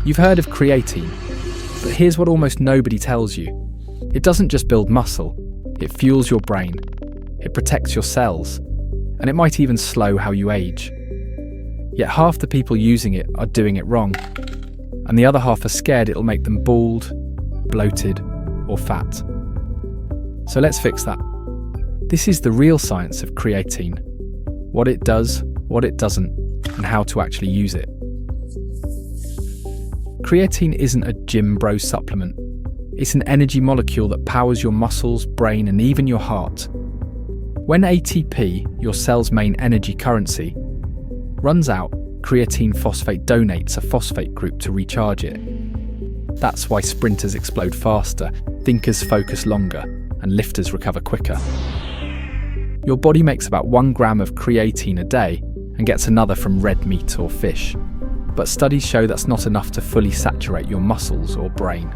You've heard of creatine, but here's what almost nobody tells you. It doesn't just build muscle, it fuels your brain, it protects your cells, and it might even slow how you age. Yet half the people using it are doing it wrong, and the other half are scared it'll make them bald, bloated, or fat. So let's fix that. This is the real science of creatine. What it does, what it doesn't, and how to actually use it. Creatine isn't a gym bro supplement. It's an energy molecule that powers your muscles, brain, and even your heart. When ATP, your cell's main energy currency, runs out, creatine phosphate donates a phosphate group to recharge it. That's why sprinters explode faster, thinkers focus longer, and lifters recover quicker. Your body makes about 1 gram of creatine a day and gets another from red meat or fish. But studies show that's not enough to fully saturate your muscles or brain.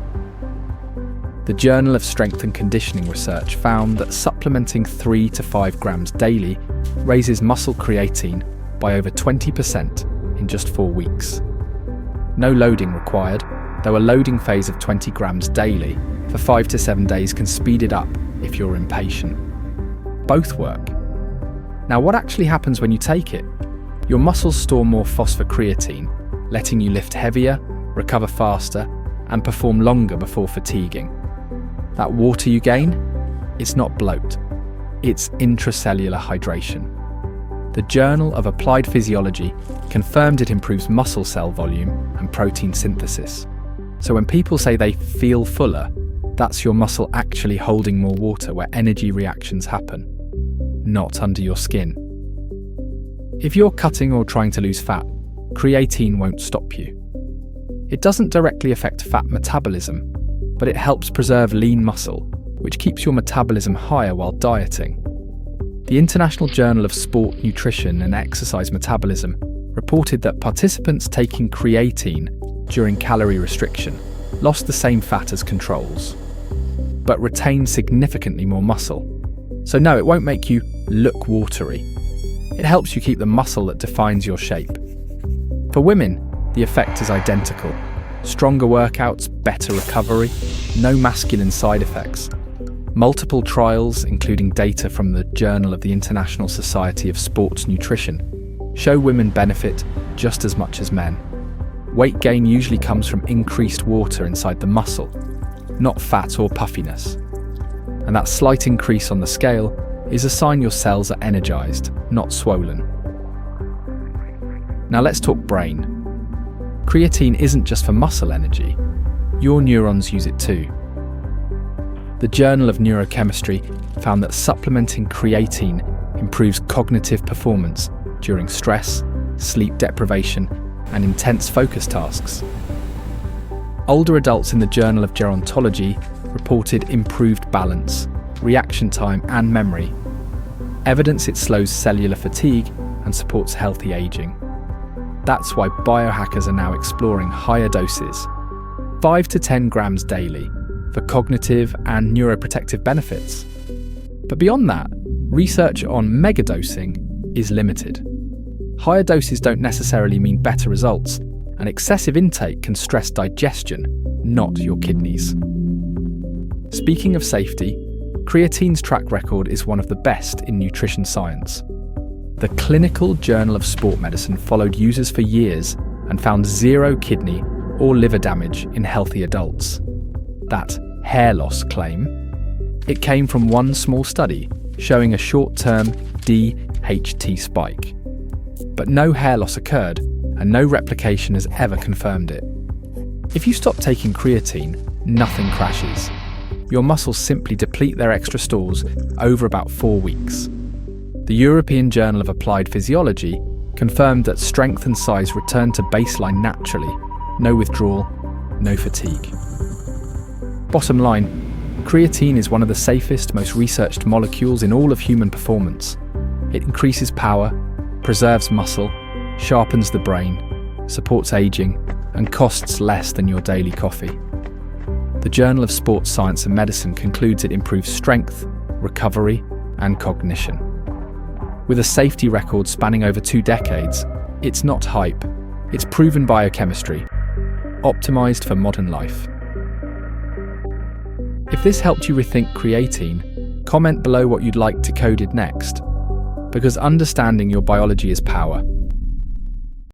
The Journal of Strength and Conditioning Research found that supplementing 3 to 5 grams daily raises muscle creatine by over 20% in just 4 weeks. No loading required, though a loading phase of 20 grams daily for 5 to 7 days can speed it up if you're impatient. Both work. Now, what actually happens when you take it? Your muscles store more phosphocreatine, letting you lift heavier, recover faster, and perform longer before fatiguing. That water you gain? It's not bloat. It's intracellular hydration. The Journal of Applied Physiology confirmed it improves muscle cell volume and protein synthesis. So when people say they feel fuller, that's your muscle actually holding more water where energy reactions happen, not under your skin. If you're cutting or trying to lose fat, creatine won't stop you. It doesn't directly affect fat metabolism, but it helps preserve lean muscle, which keeps your metabolism higher while dieting. The International Journal of Sport Nutrition and Exercise Metabolism reported that participants taking creatine during calorie restriction lost the same fat as controls, but retained significantly more muscle. So no, it won't make you look watery. It helps you keep the muscle that defines your shape. For women, the effect is identical. Stronger workouts, better recovery, no masculine side effects. Multiple trials, including data from the Journal of the International Society of Sports Nutrition, show women benefit just as much as men. Weight gain usually comes from increased water inside the muscle, not fat or puffiness. And that slight increase on the scale is a sign your cells are energized, not swollen. Now let's talk brain. Creatine isn't just for muscle energy. Your neurons use it too. The Journal of Neurochemistry found that supplementing creatine improves cognitive performance during stress, sleep deprivation, and intense focus tasks. Older adults in the Journal of Gerontology reported improved balance, reaction time, and memory. Evidence it slows cellular fatigue and supports healthy aging. That's why biohackers are now exploring higher doses, 5 to 10 grams daily, for cognitive and neuroprotective benefits. But beyond that, research on megadosing is limited. Higher doses don't necessarily mean better results, and excessive intake can stress digestion, not your kidneys. Speaking of safety, creatine's track record is one of the best in nutrition science. The Clinical Journal of Sport Medicine followed users for years and found 0 kidney or liver damage in healthy adults. That hair loss claim, it came from one small study showing a short-term DHT spike. But no hair loss occurred, and no replication has ever confirmed it. If you stop taking creatine, nothing crashes. Your muscles simply deplete their extra stores over about 4 weeks. The European Journal of Applied Physiology confirmed that strength and size return to baseline naturally, no withdrawal, no fatigue. Bottom line, creatine is one of the safest, most researched molecules in all of human performance. It increases power, preserves muscle, sharpens the brain, supports aging, and costs less than your daily coffee. The Journal of Sports Science and Medicine concludes it improves strength, recovery, and cognition. With a safety record spanning over 2 decades, it's not hype, it's proven biochemistry. optimized for modern life. If this helped you rethink creatine, comment below what you'd like decoded next, because understanding your biology is power.